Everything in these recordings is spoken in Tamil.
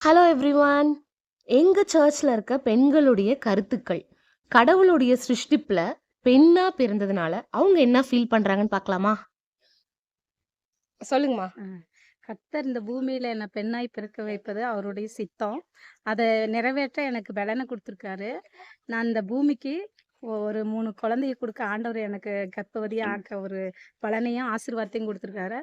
Hello everyone. எங்க சர்ச்ல இருக்க பெண்களுடைய கருத்துக்கள். கடவுளுடைய சிருஷ்டிப்புல பெண்ணா பிறந்ததுனால, அவங்க என்ன ஃபீல் பண்றாங்கன்னு பார்க்கலாமா? சொல்லுங்கம்மா. அ கர்த்தர் இந்த பூமியில என்ன பெண்ணாய் பிறக்க வைப்பது அவருடைய சித்தம். அத நிறைவேற்ற எனக்கு பலன குடுத்துருக்காரு. நான் இந்த பூமிக்கு ஒரு 3 குழந்தைய குடுக்க ஆண்டவர் எனக்கு கர்ப்பவதியா ஆக்க ஒரு பலனையும், ஆசீர்வாதத்தையும் குடுத்துருக்காரு.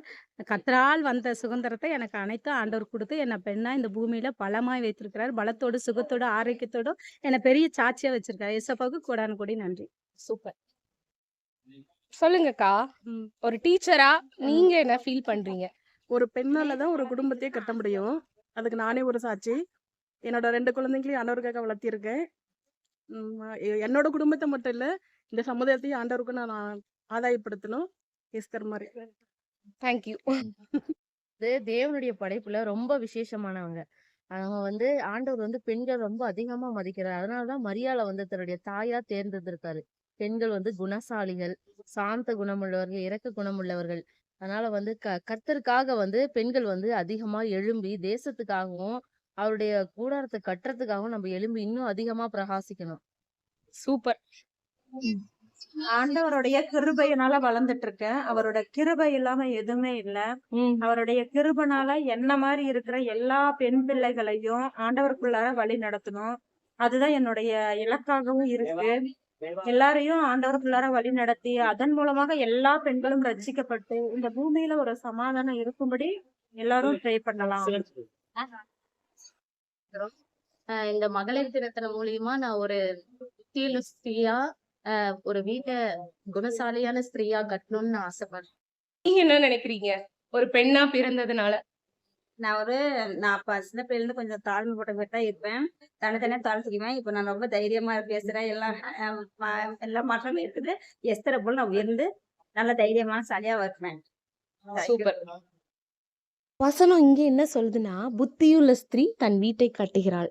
கர்த்தரால் வந்த சுதந்திரத்த எனக்கு அனைத்தும் ஆண்டவர் குடுத்து, என்ன பெண்ணா இந்த பூமியில பலமாய் வைத்திருக்கிறார். பலத்தோடு, சுகத்தோடு, ஆரோக்கியத்தோடும் என்ன பெரிய சாட்சியா வச்சிருக்காரு. ஏசப்பாவுக்கு கோடான கோடி நன்றி. சூப்பர். சொல்லுங்கக்கா. ம். ஒரு டீச்சரா நீங்க என்ன ஃபீல் பண்றீங்க? ஒரு பெண்ணால தான் ஒரு குடும்பத்தையே கட்ட முடியும். அதுக்கு நானே ஒரு சாட்சி. என்னோட 2 குழந்தைங்களையும் ஆண்டவருக்காக வளர்த்திருக்கேன். என்னோட குடும்பத்த மட்டும் இல்ல, இந்த சமுதாயத்தையும் ஆண்டவருக்கு நான் ஆதாயப்படுத்தணும். எஸ்தர் மாரி. Thank you. இது தேவனுடைய படைப்புல ரொம்ப விசேஷமானவங்க. அவங்க ஆண்டவர் பெண்கள் ரொம்ப அதிகமா மதிக்கிறார். அதனாலதான் மரியாள தன்னுடைய தாயா தேர்ந்தெடுத்திருக்காரு. பெண்கள் குணசாலிகள், சாந்த குணமுள்ளவர்கள், இரக்க குணமுள்ளவர்கள். அதனால கர்த்தருக்காக பெண்கள் அதிகமா எழும்பி தேசத்துக்காகவும், அவருடைய கூடாரத்தை கட்டுறதுக்காகவும் நம்ம எழும்பி இன்னும் அதிகமா பிரகாசிக்கணும். சூப்பர். ஆண்டவருடைய கிருபையினால வளர்ந்துட்டு இருக்கேன். அவரோட கிருபை இல்லாம எதுவுமே இல்ல. அவருடைய கிருபைனால என்ன மாதிரி இருக்கிற எல்லா பெண் பிள்ளைகளையும் ஆண்டவருக்குள்ளார வழி நடத்தணும். அதுதான் என்னுடைய இலக்காகவும் இருக்கு. எல்லாரையும் ஆண்டவருக்குள்ளார வழி நடத்தி அதன் மூலமாக எல்லா பெண்களும் ரட்சிக்கப்பட்டு இந்த பூமியில ஒரு சமாதானம் இருக்கும்படி எல்லாரும் ட்ரை பண்ணலாம். இந்த மகளிர் தினத்தின் மூலியமா நான் ஒரு புத்தியுள்ள ஸ்திரீயா, ஒரு வீட்டை குணசாலியான ஸ்திரீயா கட்டணும்னு நான் ஆசைப்படுறேன். நீங்க என்ன நினைக்கிறீங்க? ஒரு பெண்ணா பிறந்ததுனால? நான் சின்ன பிள்ளைல இருந்து கொஞ்சம் தாழ்மை போட்டு தான் இருப்பேன். தனித்தனியா தாழ்த்திக்குவேன். இப்ப நான் ரொம்ப தைரியமா பேசுறேன். எல்லாம் மாற்றமே இருக்குது. எஸ்தரை போல நான் உயர்ந்து நல்ல தைரியமான சாலியா இருப்பேன். சூப்பர். வசனம் இங்க என்ன சொல்லுதுன்னா, புத்தியுள்ள ஸ்திரீ தன் வீட்டை கட்டுகிறாள்.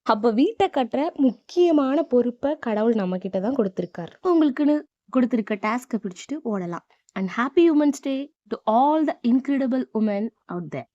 அப்ப வீட்டை கட்டுற முக்கியமான பொறுப்பை கடவுள் நம்ம கிட்ட தான் கொடுத்திருக்காரு. உங்களுக்குன்னு கொடுத்திருக்க டாஸ்கை பிடிச்சிட்டு ஓடலாம். And happy women's day to all the incredible women out there.